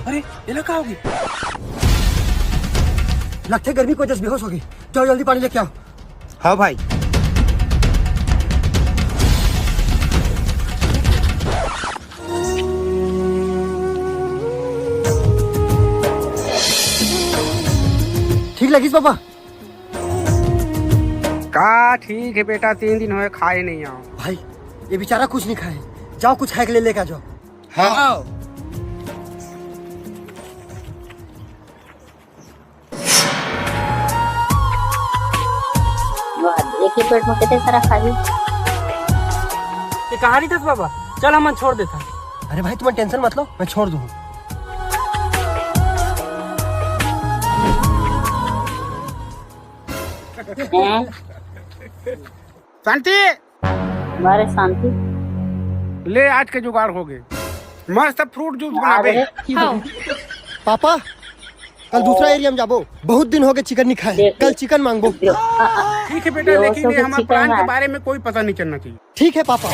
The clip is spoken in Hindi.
अरे ये क्या होगी? लगता है गर्मी को वजह बेहोश होगी। जाओ जल्दी पानी लेके आओ। हाँ भाई। ठीक लगी पापा? का ठीक है बेटा, 3 दिन हुए खाए नहीं आओ। भाई ये बेचारा कुछ नहीं खाए, जाओ कुछ खाए के ले लेके जाओ। हाँ। एक ही पेट में कितने सारा खाई। ये कहानी था बाबा, चल हम छोड़ देता। अरे भाई तुम्हें टेंशन मत लो, मैं छोड़ दूँ। शांति, हमारे शांति ले आज के जुगाड़ हो गए। मस्त फ्रूट जूस बना दे। पापा कल दूसरा एरिया में जाबो, बहुत दिन हो गए चिकन नहीं खाए, कल चिकन मांगबो। ठीक है बेटा, लेकिन ये हमारे प्लान के बारे में कोई पता नहीं चलना चाहिए। ठीक है पापा।